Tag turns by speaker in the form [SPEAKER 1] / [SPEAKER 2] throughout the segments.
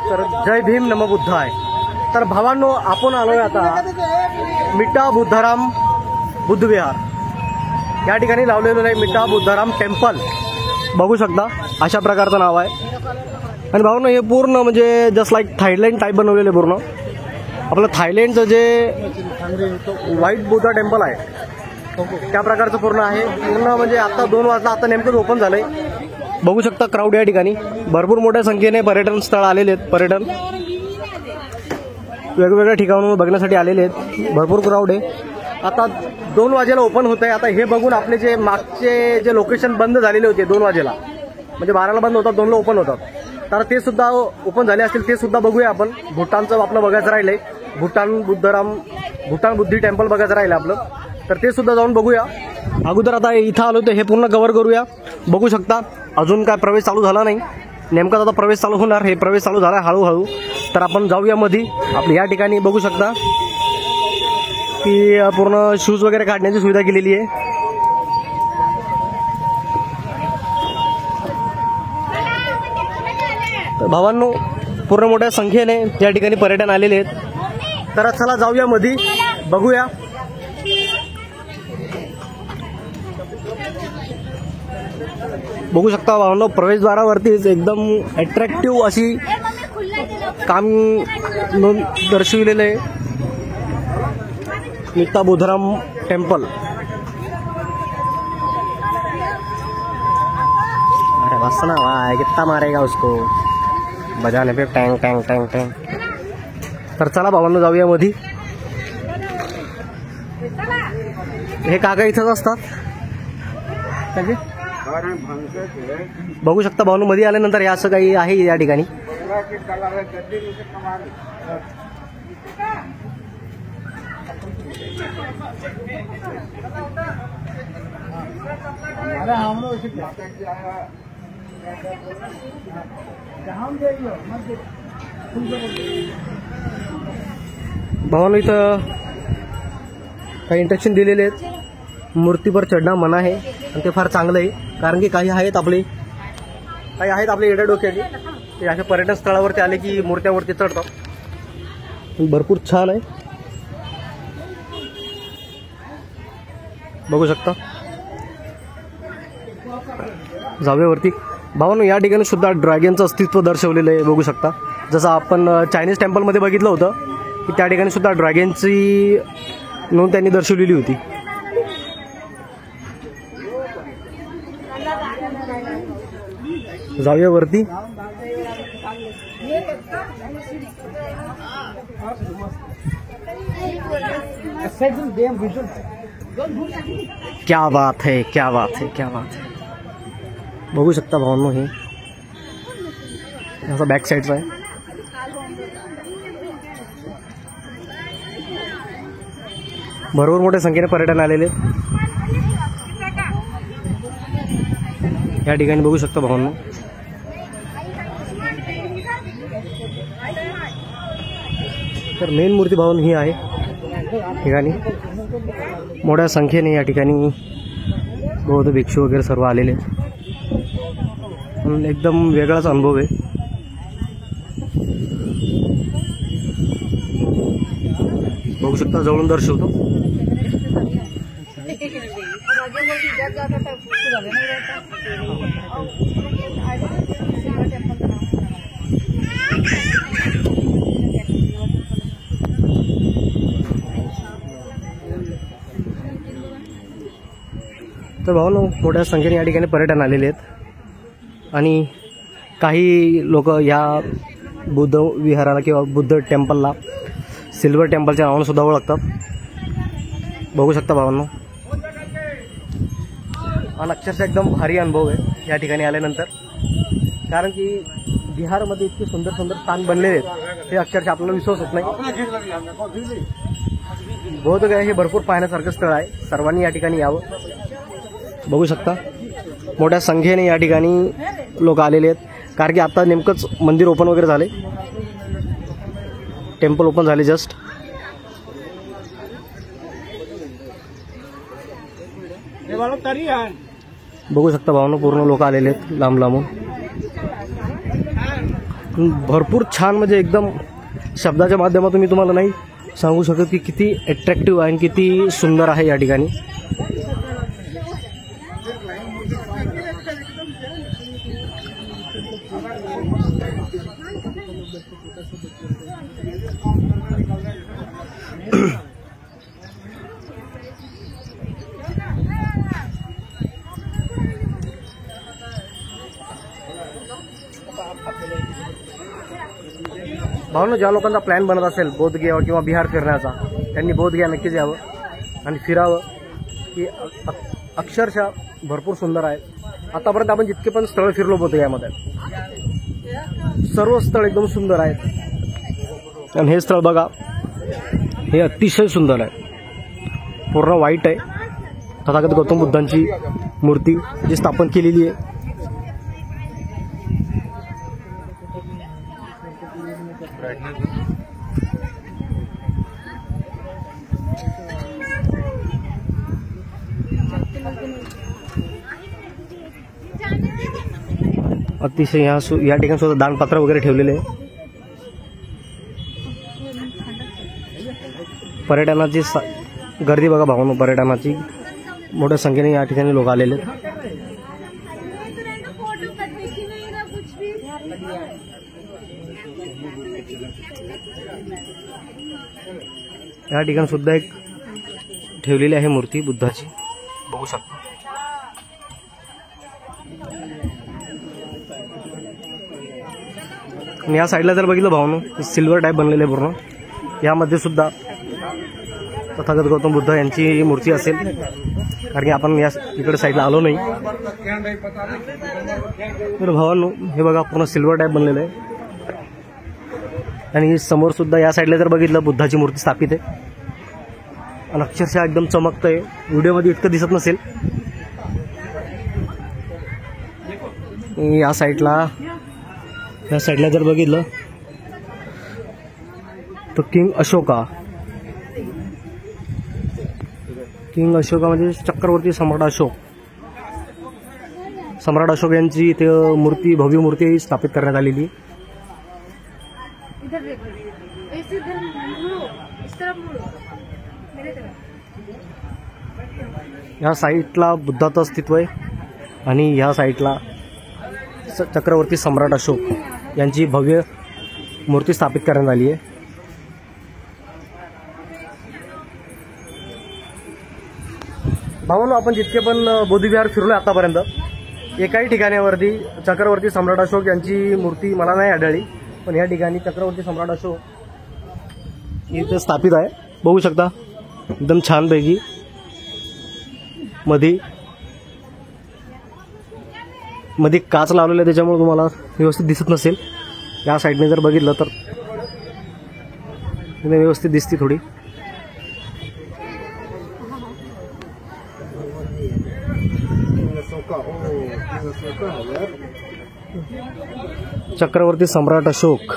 [SPEAKER 1] तर जय भीम नमो बुद्धाय। तर भावांनो, आपण आलोय आता मिठा बुद्धाराम बुद्ध विहार या ठिकाणी लावलेलं आहे मिठा बुद्धाराम टेम्पल, बघू शकता अशा प्रकारचं नाव आहे। आणि भावांनो, हे पूर्ण म्हणजे जस्ट लाईक थायलंड टाईप बनवलेलं आहे पूर्ण। आपलं थायलंडचं जे व्हाईट बुद्धा टेम्पल आहे त्या प्रकारचं पूर्ण आहे। पूर्ण म्हणजे आता 2 वाजता आता नेमकंच ओपन झालंय, बघू शकता क्राऊड या ठिकाणी भरपूर मोठ्या संख्येने पर्यटन स्थळ आलेले आहेत। पर्यटन वेगवेगळ्या ठिकाणाहून बघण्यासाठी आलेले आहेत, भरपूर क्राऊड आहे। आता 2 वाजेला ओपन होत आहे। आता हे बघून आपले जे मागचे जे लोकेशन बंद झालेले होते 2 वाजेला, म्हणजे 12ला बंद होतात 2ला ओपन होतात, तर ते सुद्धा ओपन झाले असतील, ते सुद्धा बघूया आपण। भूटानचं आपलं बघायचं राहिलंय, भूटान बुद्धी टेम्पल बघायचं राहिलं आपलं, तर ते सुद्धा जाऊन बघूया। अगोदर आता इथं आलो तर हे पूर्ण कव्हर करूया। बघू शकता अजून काय प्रवेश चालू झाला नाही, नेमकाच आता प्रवेश चालू होणार। हे प्रवेश चालू झाला हळूहळू, तर आपण जाऊया मध्ये। आपल्या या ठिकाणी बघू शकता की पूर्ण शूज वगैरे काढण्याची सुविधा केलेली आहे। तर भावांनो, पूर्ण मोठ्या संख्येने या ठिकाणी पर्यटन आलेले आहेत, तर चला जाऊया मध्ये, बघूया। बघू शकता भावांनो, प्रवेशद्वारावरतीच एकदम अट्रॅक्टिव्ह अशी काम दर्शविलेलं आहे मिठा बुद्धाराम टेम्पल। अरे बस ना भाई, कितना मारेगा उसको बजाने पे, टँग टँग टँग टँग। तर चला भावांनो जाऊया मध्ये। हे काका इथंच असतात, बघू शकता भावांनो। मध्ये आल्यानंतर हे असं काही आहे या ठिकाणी। भावांनो, इथं काही इंस्ट्रक्शन दिलेले आहेत, मूर्तीवर चढणं मना आहे आणि ते फार चांगलं आहे, कारण की काही आहेत आपले एडा डोक्याचे, ते अशा पर्यटन स्थळावरती आले की मूर्त्यावरती चढतात। भरपूर छान आहे, बघू शकता। जाऊयावरती भावांनो। या ठिकाणी सुद्धा ड्रॅगनचं अस्तित्व दर्शवलेलं आहे, बघू शकता। जसं आपण चायनीज टेम्पलमध्ये बघितलं होतं की त्या ठिकाणी सुद्धा ड्रॅगनची नोंद त्यांनी दर्शवलेली होती। जाऊया वरती। क्या बात है, क्या बात है, क्या बात है, बघू शकता भावांनो। हे असं बॅक साईडचं आहे। भरपूर मोठ्या संख्येने पर्यटन आलेले या ठिकाणी, बघू शकता भावांनो। तर मेन मूर्ती भावांनो ही आहे ठिकाणी। मोठ्या संख्येने या ठिकाणी बौद्ध भिक्षू वगैरे सर्व आलेले, एकदम वेगळाच अनुभव आहे। बघू शकता, जवळून दर्शवतो। तर भावांनो, मोठ्या संख्येने या ठिकाणी पर्यटन आलेले आहेत आणि काही लोक या बुद्ध विहाराला किंवा बुद्ध टेम्पलला सिल्वर टेम्पलच्या नावाने सुद्धा ओळखतात, बघू शकता भावांनो। आणि अक्षरशः एकदम भारी अनुभव आहे या ठिकाणी आल्यानंतर, कारण की बिहारमध्ये इतके सुंदर सुंदर स्थान बनलेले आहेत हे अक्षरशः आपल्याला विश्वास होत नाही। बौद्धगया हे भरपूर पाहण्यासारखं स्थळ आहे, सर्वांनी या ठिकाणी यावं। बघू शकता मोठ्या संख्येने या ठिकाणी लोक आलेले आहेत, कारण की आता नेमकंच मंदिर ओपन वगैरे झाले। टेम्पल ओपन झाले जस्ट. बघू शकता भावना, पूर्ण लोक आलेले आहेत लांब लांबून. भरपूर छान, म्हणजे एकदम शब्दाच्या माध्यमातून मी तुम्हाला नाही सांगू शकत की किती अट्रॅक्टिव्ह आहे आणि किती सुंदर आहे या ठिकाणी. भावना, ज्या लोकांचा प्लॅन बनत असेल बोधगया किंवा बिहार फिरण्याचा, त्यांनी बोधगया नक्कीच यावं आणि फिरावं. की अक्षरशः भरपूर सुंदर आहे. आतापर्यंत आपण जितके पण स्थळ फिरलो बोधगयामध्ये, सर्व स्थळ एकदम सुंदर आहेत. आणि हे स्थळ बघा, हे अतिशय सुंदर आहे. पूर्ण व्हाईट आहे. तथागत गौतम बुद्धांची मूर्ती जी स्थापन केलेली आहे. अतिशय या ठिकाणी सुद्धा दानपात्र वगैरे ठेवलेले आहे. पर्यटनाची गर्दी बघा भावनो, पर्यटनाची मोठ्या संख्येने या ठिकाणी लोक आलेले आहेत. या ठिकाणी सुद्धा एक ठेवलेली आहे मूर्ती बुद्धाची, बघू शकता. आणि या साईडला जर बघितलं भावनो, सिल्वर टाईप बनलेले पूर्ण. यामध्ये सुद्धा तथागत गौतम बुद्ध यांची मूर्ती असेल, कारण की आपण या इकडे साईडला आलो नाही. तर भावांनो, हे बघा पूर्ण सिल्वर टाईप बनलेलं आहे. आणि समोर सुद्धा या साईडला जर बघितलं, बुद्धाची मूर्ती स्थापित आहे आणि अक्षरशः एकदम चमकत आहे. व्हिडिओमध्ये इतकं दिसत नसेल. या साईडला जर बघितलं तर किंग अशोका म्हणजे चक्रवर्ती सम्राट अशोक यांची इथे मूर्ती, भव्य मूर्ती स्थापित करण्यात आलेली. या साईडला बुद्धाचं अस्तित्व आहे आणि या साईडला चक्रवर्ती सम्राट अशोक यांची भव्य मूर्ती स्थापित करण्यात आली आहे. भावांनो, आपण जितके पण बौद्धविहार फिरलो आतापर्यंत, एकाही ठिकाणावरती चक्रवर्ती सम्राट अशोक यांची मूर्ती मला नाही आढळली. पण या ठिकाणी चक्रवर्ती सम्राट अशोक इथे स्थापित आहे, बघू शकता. एकदम छानपैकी मध्ये काच लावलेला आहे, त्याच्यामुळे तुम्हाला व्यवस्थित दिसत नसेल. या साईडने जर बघितलं तर व्यवस्थित दिसते थोडी. चक्रवर्ती सम्राट अशोक.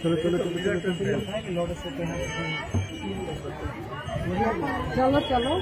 [SPEAKER 1] चलो चलो चलो चलो चलो.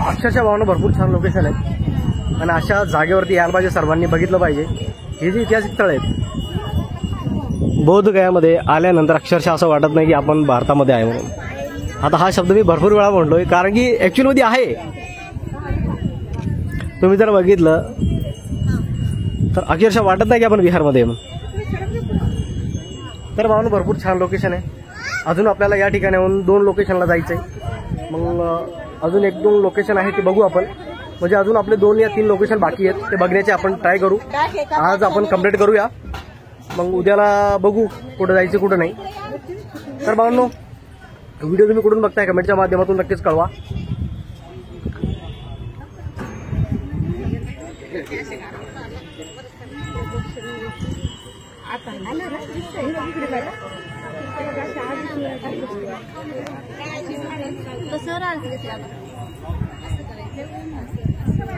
[SPEAKER 1] अक्षरशः भावना, भरपूर छान लोकेशन आहे आणि अशा जागेवरती यायला पाहिजे सर्वांनी, बघितलं पाहिजे. हे जे ऐतिहासिक स्थळ आहेत बोधगयामध्ये आल्यानंतर अक्षरशः असं वाटत नाही की आपण भारतामध्ये आहे म्हणून. आता हा शब्द मी भरपूर वेळा म्हणलोय, कारण की ॲक्च्युअलमध्ये आहे. तुम्ही जर बघितलं तर अक्षरशः वाटत नाही की आपण बिहारमध्ये आहे. तर भावना, भरपूर छान लोकेशन आहे. अजून आपल्याला या ठिकाणाहून 2 लोकेशनला जायचं आहे. मग अजून 1-2 लोकेशन आहे ते बघू आपण. म्हणजे अजून आपले 2 या 3 लोकेशन बाकी आहेत, ते बघण्याचे आपण ट्राय करू. आज आपण कंप्लीट करूया, मग उद्याला बघू कुठं जायचं कुठं नाही. तर भावनो, व्हिडिओ तुम्ही कुठून बघताय कमेंटच्या माध्यमातून नक्कीच कळवा.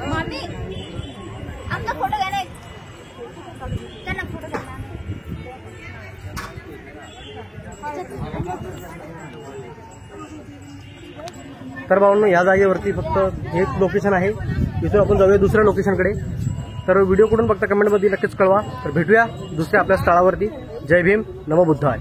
[SPEAKER 2] मामी आमचा फोटो घ्या ना, त्यांना फोटो घ्या.
[SPEAKER 1] तर भावांनो, या जागेवरती फक्त एक लोकेशन आहे. इथून आपण जाऊया दुसऱ्या लोकेशनकडे. तर व्हिडिओ कुठून बघता कमेंटमध्ये नक्कीच कळवा. तर भेटूया दुसऱ्या आपल्या स्थळावरती. जय भीम, नमो बुद्धाय.